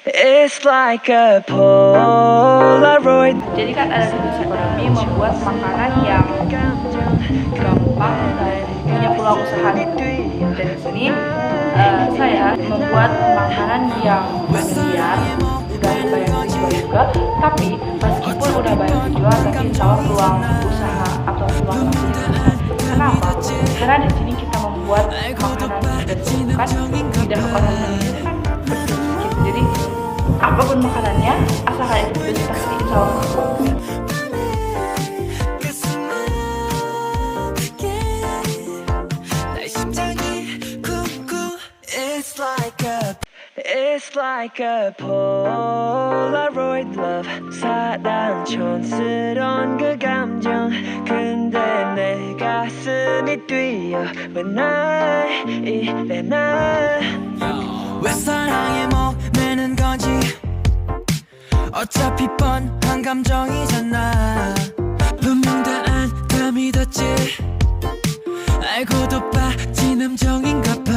It's like a Polaroid. Jadi kan ada definisi ekonomi membuat makanan yang gampang dan punya peluang usaha. Dan di sini saya membuat makanan yang familiar, udah banyak dijual juga. Tapi meskipun udah banyak dijual, tapi insya Allah peluang usaha atau peluang masih besar. Kenapa? Karena di sini kita membuat makanan dan disukai tidak orang Indonesia kan sedikit. Jadi apapun makanannya, asalkan itu pedas pasti insya Allah masuk. It's like a Polaroid love. 사랑 촌스러운 그 감정. 근데 내 가슴이 뛰어 when I 일어나. 왜 사랑에 목매는 거지? 어차피 뻔한 감정이잖아. 분명 다 안 믿었지. 알고도 빠진 함정인가 봐.